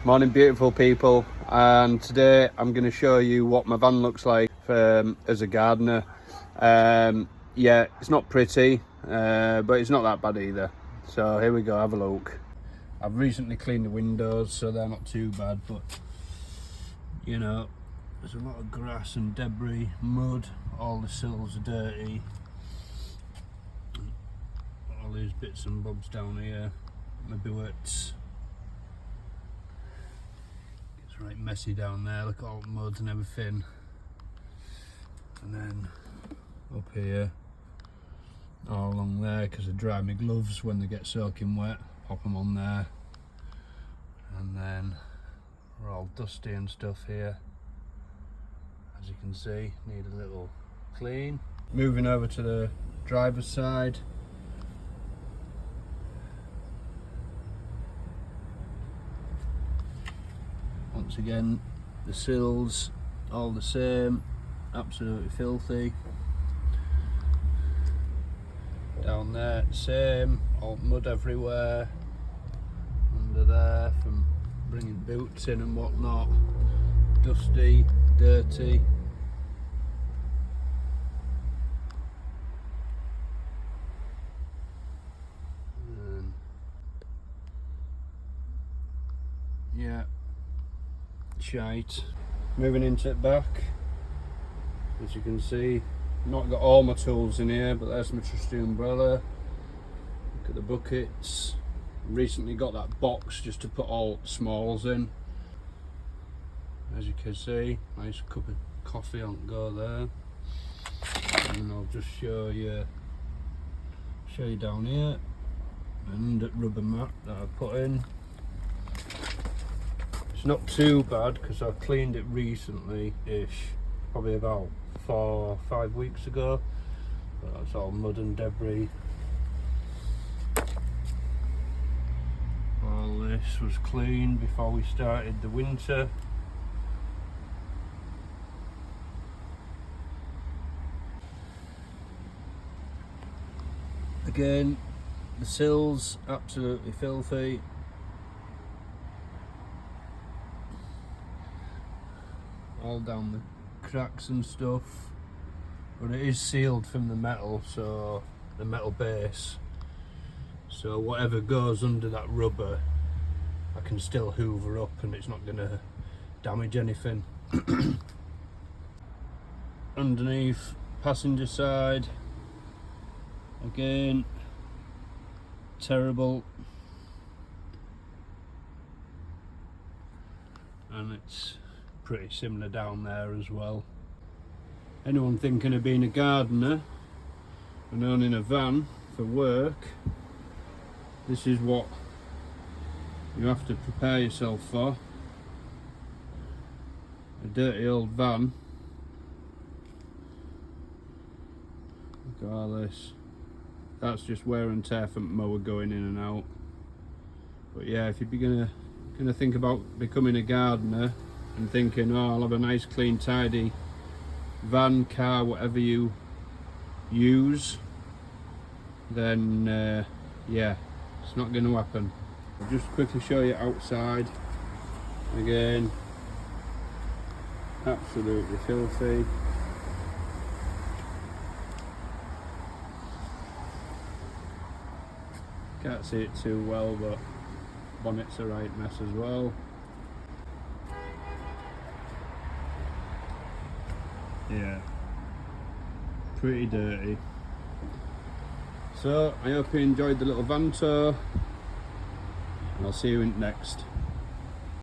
Morning, beautiful people, and today I'm going to show you what my van looks like as a gardener. Yeah, it's not pretty, but it's not that bad either. So here we go, have a look. I've recently cleaned the windows, so they're not too bad, but you know, there's a lot of grass and debris, mud, all the sills are dirty. All these bits and bobs down here, maybe where it's right messy down there, look at all the mud and everything. And then up here, all along there, because I dry my gloves when they get soaking wet, pop them on there. And then we're all dusty and stuff here, as you can see, need a little clean. Moving over to the driver's side. Once again, the sills all the same, absolutely filthy. Down there, same, all mud everywhere. Under there, from bringing boots in and whatnot, dusty, dirty. And yeah, shite. Moving into it back, as you can see, not got all my tools in here, but there's my trusty umbrella. Look at the buckets. Recently got that box just to put all smalls in. As you can see, nice cup of coffee on the go there. And I'll just show you down here, and that rubber mat that I put in. It's not too bad because I cleaned it recently-ish, probably about 4 or 5 weeks ago. But that's all mud and debris. All this was cleaned before we started the winter. Again, the sills absolutely filthy. All down the cracks and stuff, but it is sealed from the metal, so the metal base, so whatever goes under that rubber I can still hoover up and it's not going to damage anything. Underneath, passenger side, again terrible, and it's pretty similar down there as well. Anyone thinking of being a gardener and owning a van for work, this is what you have to prepare yourself for. A dirty old van. Look at all this. That's just wear and tear from the mower going in and out. But yeah, if you're gonna think about becoming a gardener and thinking, oh, I'll have a nice clean tidy van, car, whatever you use, then yeah, it's not going to happen. I'll just quickly show you outside. Again, absolutely filthy. Can't see it too well, but bonnet's a right mess as well. Yeah, pretty dirty. So I hope you enjoyed the little van tour, and I'll see you in next.